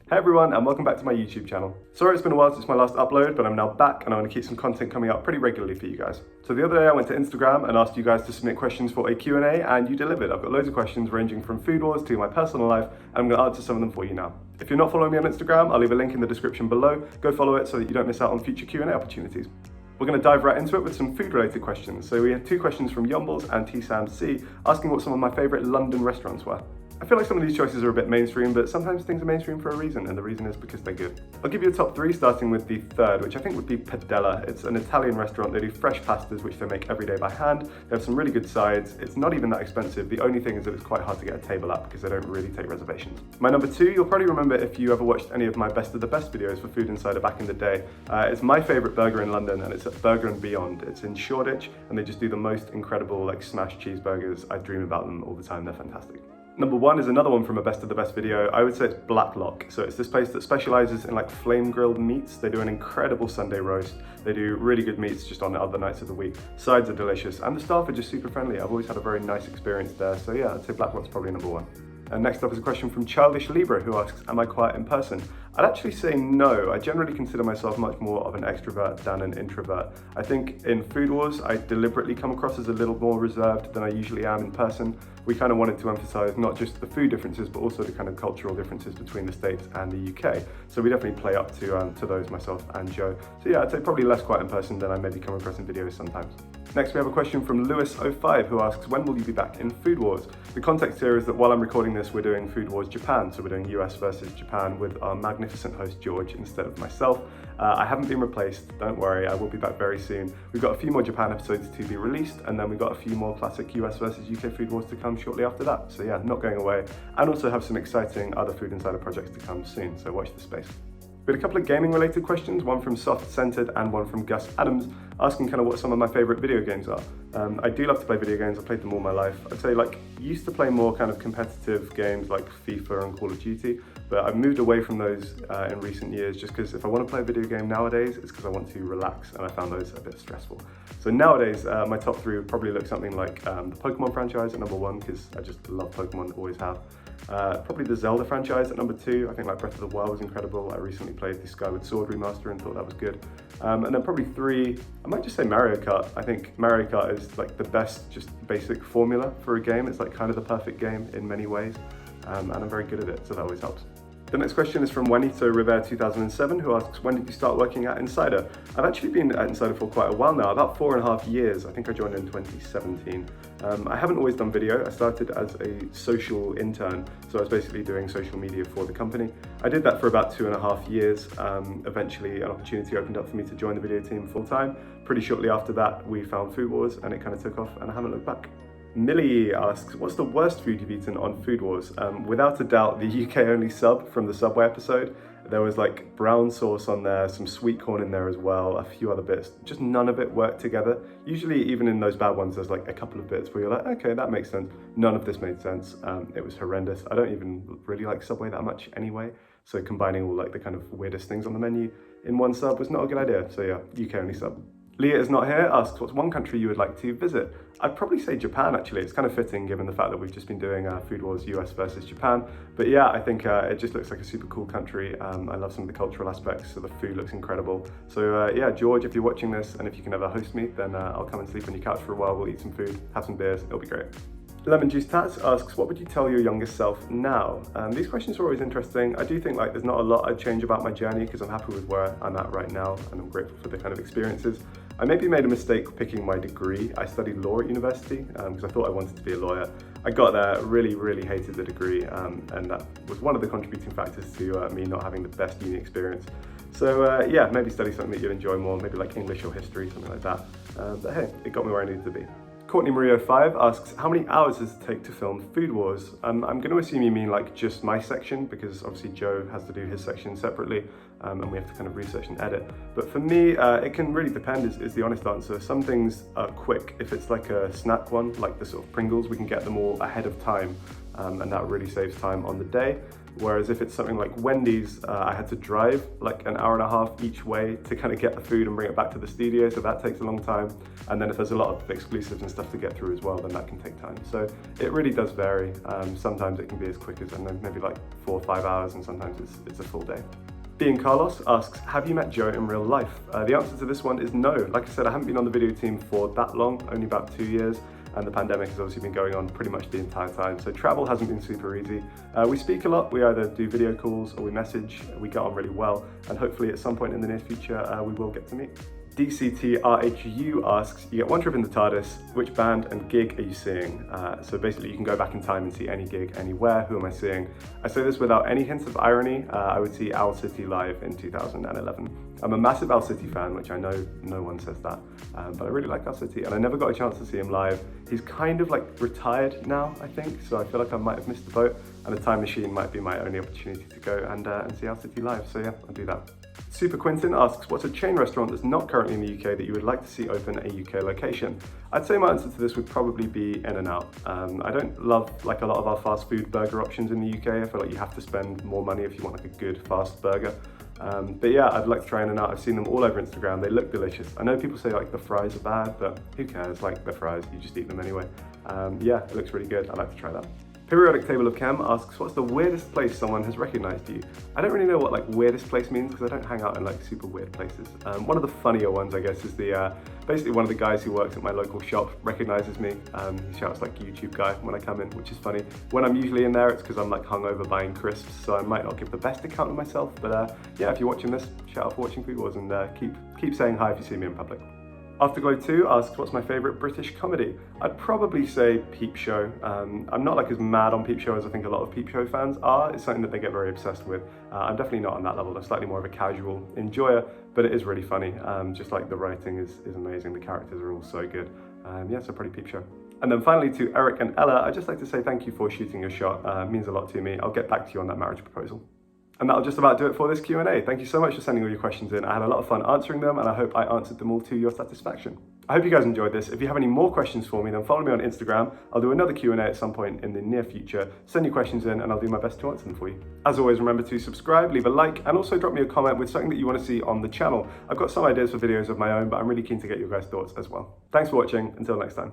Hey everyone, and welcome back to my YouTube channel. Sorry it's been a while since my last upload, but I'm now back and I want to keep some content coming out pretty regularly for you guys. So the other day I went to Instagram and asked you guys to submit questions for a Q&A, and you delivered. I've got loads of questions ranging from food wars to my personal life, and I'm going to answer some of them for you now. If you're not following me on Instagram, I'll leave a link in the description below. Go follow it so that you don't miss out on future Q&A opportunities. We're going to dive right into it with some food-related questions. So we had two questions from Yombles and T-Sam-C asking what some of my favourite London restaurants were. I feel like some of these choices are a bit mainstream, but sometimes things are mainstream for a reason, and the reason is because they're good. I'll give you a top three, starting with the third, which I think would be Padella. It's an Italian restaurant. They do fresh pastas, which they make every day by hand. They have some really good sides. It's not even that expensive. The only thing is that it's quite hard to get a table at because they don't really take reservations. My number two, you'll probably remember if you ever watched any of my Best of the Best videos for Food Insider back in the day. It's my favourite burger in London, and it's at Burger and Beyond. It's in Shoreditch, and they just do the most incredible smashed cheeseburgers. I dream about them all the time. They're fantastic. Number one is another one from a Best of the Best video. I would say it's Blacklock. So it's this place that specializes in flame grilled meats. They do an incredible Sunday roast. They do really good meats just on the other nights of the week. Sides are delicious and the staff are just super friendly. I've always had a very nice experience there. So yeah, I'd say Blacklock's probably number one. And next up is a question from Childish Libra, who asks, am I quiet in person? I'd actually say no. I generally consider myself much more of an extrovert than an introvert. I think in Food Wars, I deliberately come across as a little more reserved than I usually am in person. We kind of wanted to emphasize not just the food differences, but also the kind of cultural differences between the States and the UK. So we definitely play up to those, myself and Joe. So yeah, I'd say probably less quiet in person than I maybe come across in videos sometimes. Next, we have a question from Lewis05, who asks, when will you be back in Food Wars? The context here is that while I'm recording this, we're doing Food Wars Japan. So we're doing US versus Japan with our magnificent host, George, instead of myself. I haven't been replaced, don't worry, I will be back very soon. We've got a few more Japan episodes to be released, and then we've got a few more classic US versus UK Food Wars to come shortly after that. So yeah, not going away, and also have some exciting other Food Insider projects to come soon, so watch this space. We had a couple of gaming related questions, one from Soft Centered and one from Gus Adams, asking kind of what some of my favourite video games are. I do love to play video games, I've played them all my life. I'd say used to play more kind of competitive games like FIFA and Call of Duty, but I've moved away from those in recent years just because if I want to play a video game nowadays, it's because I want to relax, and I found those a bit stressful. So nowadays, my top three would probably look something like the Pokemon franchise at number one, because I just love Pokemon, always have. Probably the Zelda franchise at number two. I think Breath of the Wild was incredible. I recently played the Skyward Sword remaster and thought that was good. And then probably three, I might just say Mario Kart. I think Mario Kart is the best just basic formula for a game. It's kind of the perfect game in many ways, and I'm very good at it, so that always helps. The next question is from Juanito Rivera 2007, who asks, when did you start working at Insider? I've actually been at Insider for quite a while now, about 4.5 years. I think I joined in 2017. I haven't always done video. I started as a social intern, so I was basically doing social media for the company. I did that for about 2.5 years. Eventually an opportunity opened up for me to join the video team full time. Pretty shortly after that, we found Food Wars and it kind of took off, and I haven't looked back. Millie asks, what's the worst food you've eaten on Food Wars? Without a doubt, the UK only sub from the Subway episode. There was brown sauce on there, some sweet corn in there as well, a few other bits. Just none of it worked together. Usually even in those bad ones, there's a couple of bits where you're okay, that makes sense. None of this made sense. It was horrendous. I don't even really like Subway that much anyway. So combining all the kind of weirdest things on the menu in one sub was not a good idea. So yeah, UK only sub. Leah is not here, asks, what's one country you would like to visit? I'd probably say Japan, actually. It's kind of fitting given the fact that we've just been doing Food Wars US versus Japan. But yeah, I think it just looks like a super cool country. I love some of the cultural aspects, so the food looks incredible. So yeah, George, if you're watching this and if you can ever host me, then I'll come and sleep on your couch for a while. We'll eat some food, have some beers, it'll be great. Lemon Juice Tats asks, what would you tell your younger self now? These questions are always interesting. I do think there's not a lot I'd change about my journey because I'm happy with where I'm at right now and I'm grateful for the kind of experiences. I maybe made a mistake picking my degree. I studied law at university because I thought I wanted to be a lawyer. I got there, really hated the degree, and that was one of the contributing factors to me not having the best uni experience. So yeah, maybe study something that you'll enjoy more, maybe English or history, something like that. But hey, it got me where I needed to be. Courtney Mario 5 asks, how many hours does it take to film Food Wars? I'm going to assume you mean just my section, because obviously Joe has to do his section separately, and we have to kind of research and edit. But for me, it can really depend is the honest answer. Some things are quick. If it's a snack one, like the sort of Pringles, we can get them all ahead of time. and that really saves time on the day. Whereas if it's something like Wendy's, I had to drive like an hour and a half each way to kind of get the food and bring it back to the studio, so that takes a long time. And then if there's a lot of exclusives and stuff to get through as well, then that can take time. So it really does vary. Sometimes it can be as quick as maybe like 4 or 5 hours, and sometimes it's a full day. Being Carlos asks, have you met Joe in real life? The answer to this one is no. Like I said, I haven't been on the video team for that long, only about 2 years. And the pandemic has obviously been going on pretty much the entire time. So travel hasn't been super easy. We speak a lot, we either do video calls or we message, we get on really well. And hopefully at some point in the near future, we will get to meet. DCTRHU asks, you get one trip in the TARDIS, which band and gig are you seeing? So basically you can go back in time and see any gig anywhere. Who am I seeing? I say this without any hints of irony. I would see Owl City live in 2011. I'm a massive Owl City fan, which I know no one says that, but I really like Owl City, and I never got a chance to see him live. He's kind of like retired now, I think, so I feel like I might have missed the boat, and a time machine might be my only opportunity to go and see Owl City live, so yeah, I'll do that. Super Quintin asks, what's a chain restaurant that's not currently in the UK that you would like to see open a UK location? I'd say my answer to this would probably be In-N-Out. I don't love like a lot of our fast food burger options in the UK. I feel like you have to spend more money if you want like a good fast burger. But yeah, I'd like to try In-N-Out. I've seen them all over Instagram. They look delicious. I know people say like the fries are bad, but who cares? Like the fries, you just eat them anyway. Yeah, it looks really good. I'd like to try that. Periodic Table of Chem asks, what's the weirdest place someone has recognized you? I don't really know what like weirdest place means because I don't hang out in like super weird places. One of the funnier ones, I guess, is basically one of the guys who works at my local shop recognizes me. He shouts like YouTube guy when I come in, which is funny. When I'm usually in there, it's because I'm like hungover buying crisps, so I might not give the best account of myself. But yeah, if you're watching this, shout out for watching Food Wars, and keep saying hi if you see me in public. Afterglow 2 asks, what's my favourite British comedy? I'd probably say Peep Show. I'm not like as mad on Peep Show as I think a lot of Peep Show fans are. It's something that they get very obsessed with. I'm definitely not on that level. I'm slightly more of a casual enjoyer, but it is really funny. Just like the writing is amazing. The characters are all so good. Yeah, so probably Peep Show. And then finally to Eric and Ella, I'd just like to say thank you for shooting your shot. It means a lot to me. I'll get back to you on that marriage proposal. And that'll just about do it for this Q&A. Thank you so much for sending all your questions in. I had a lot of fun answering them, and I hope I answered them all to your satisfaction. I hope you guys enjoyed this. If you have any more questions for me, then follow me on Instagram. I'll do another Q&A at some point in the near future. Send your questions in and I'll do my best to answer them for you. As always, remember to subscribe, leave a like, and also drop me a comment with something that you want to see on the channel. I've got some ideas for videos of my own, but I'm really keen to get your guys' thoughts as well. Thanks for watching. Until next time.